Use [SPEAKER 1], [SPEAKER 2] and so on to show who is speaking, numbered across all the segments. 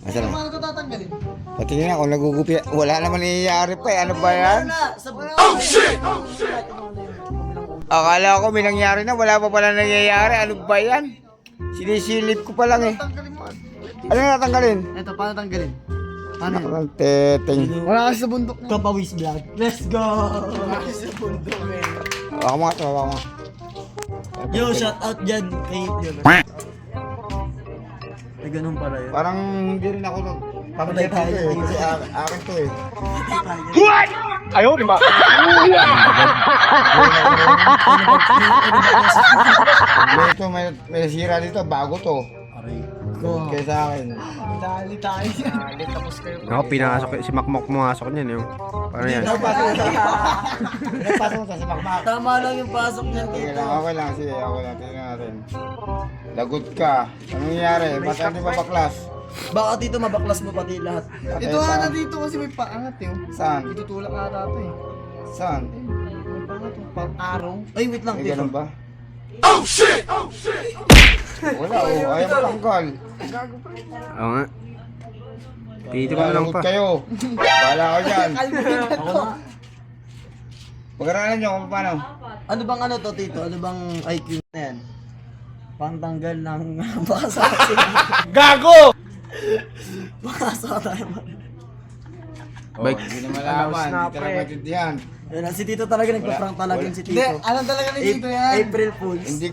[SPEAKER 1] Asa na?
[SPEAKER 2] Paano ito tatanggalin?
[SPEAKER 1] Patingin ako, nagugupi. Wala naman nangyayari pa eh. Ano ba yan?
[SPEAKER 2] Oh shit!
[SPEAKER 1] Akala ko may nangyari na. Wala pa pala nangyayari. Ano ba yan? Sinisilip ko pa lang eh. Ano na natanggalin?
[SPEAKER 2] Ito, paano tanggalin? Paano yun?
[SPEAKER 1] Ang teteng.
[SPEAKER 2] Wala kasi sa bundok na. Kapawis vlog. Let's go! Wala kasi sa bundok eh.
[SPEAKER 1] Baka mga ito, baka mga.
[SPEAKER 2] Yo, shout out dyan kay Yun. Ay, ganun pala yun.
[SPEAKER 1] Parang hindi rin ako
[SPEAKER 2] Patay tayo.
[SPEAKER 1] Kasi akin to eh. Ito, may nasira dito. Bago to.
[SPEAKER 2] Aray ko.
[SPEAKER 1] Kaya sa akin.
[SPEAKER 2] Dali tayo yan. Dali, tapos kayo.
[SPEAKER 3] Ako, pinasok, si Makmak pumasok niyan yung. Paano yan?
[SPEAKER 1] Pasok mo sa makmak.
[SPEAKER 2] Tama lang yung pasok niya
[SPEAKER 1] Okay
[SPEAKER 2] dito.
[SPEAKER 1] lang, okay lang. Sige, ako lang. Tingnan natin. Lagot ka. Anong nangyari? Ba't hindi pa baklas?
[SPEAKER 2] Baka dito mabaklas mo pati lahat. Ito nga na dito kasi may paangat eh.
[SPEAKER 1] Saan?
[SPEAKER 2] Itutulak nga ata ito eh.
[SPEAKER 1] Saan?
[SPEAKER 2] May paangat oh. Pang araw. Ay, wait lang.
[SPEAKER 1] May
[SPEAKER 2] Tito.
[SPEAKER 1] ganun ba? Oh shit! Wala oh, ayaw matanggal.
[SPEAKER 3] Oo nga. Pito mo lang
[SPEAKER 1] Lagot
[SPEAKER 3] pa.
[SPEAKER 1] kayo. Bahala ka dyan.
[SPEAKER 2] Ako na.
[SPEAKER 1] Pag-aralan nyo kung paano.
[SPEAKER 2] Ano bang ano to, Tito? Ano bang IQ na yan? Pangtanggal ng basa.
[SPEAKER 1] Gago!
[SPEAKER 2] Basa tayo.
[SPEAKER 1] Oh, hindi na malaman. Hindi talaga maintindihan.
[SPEAKER 2] Yan, si Tito talaga nagpa-prank talaga si Tito.
[SPEAKER 4] Hindi, alam talaga ni Tito yan.
[SPEAKER 2] April Fools.
[SPEAKER 1] Hindi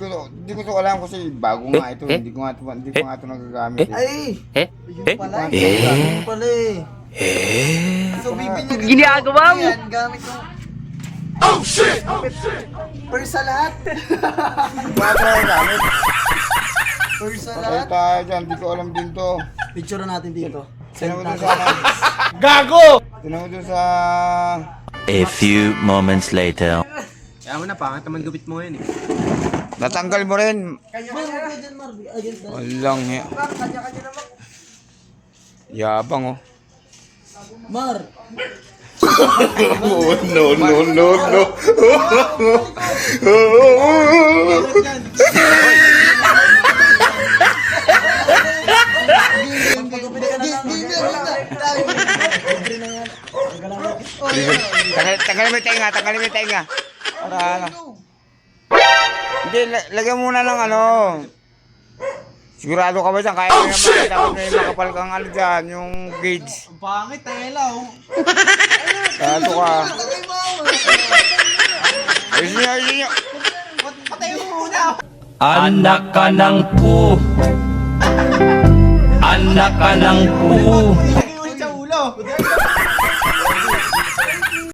[SPEAKER 1] ko to alam kasi bago nga ito. Hindi ko nga ito nagagamit.
[SPEAKER 2] Ay!
[SPEAKER 3] Eh?
[SPEAKER 2] Yun pala. Yun pala eh.
[SPEAKER 4] So, bibinyagan
[SPEAKER 3] Ginagawa mo?
[SPEAKER 4] yan gamit yung... Oh shit! Per sa lahat.
[SPEAKER 1] Bago nga gamit.
[SPEAKER 4] Per sa
[SPEAKER 1] Patay
[SPEAKER 4] lahat.
[SPEAKER 1] tayo dyan. Hindi ko alam din to.
[SPEAKER 2] Picture na natin dito.
[SPEAKER 1] Tinan mo dun
[SPEAKER 2] natin.
[SPEAKER 1] sa... Gago! Tinan mo dun sa...
[SPEAKER 5] A few moments later.
[SPEAKER 3] Kaya mo na, pangit naman gupit mo ngayon eh.
[SPEAKER 1] Natanggal mo rin.
[SPEAKER 2] Mar, huwag ka dyan, Mar. Against that.
[SPEAKER 1] Walang hiya. Yabang oh.
[SPEAKER 2] Mar! Pagupit ka na lang. Libre na yan.
[SPEAKER 1] Tanggalin mo yung tenga, tanggalin mo yung tenga. Para ano. Hindi, lagyan muna ng ano. Sigurado ka ba dyan? Kaya mo naman. Dapat may makapal kang ano dyan, yung gauge.
[SPEAKER 4] Ang pangit, tela oh.
[SPEAKER 1] Tato ka. Ayusin nyo, ayusin nyo.
[SPEAKER 4] Patay mo muna.
[SPEAKER 5] Anak ka ng pu. Anak ka ng pu.
[SPEAKER 4] Ilagay ulit sa ulo.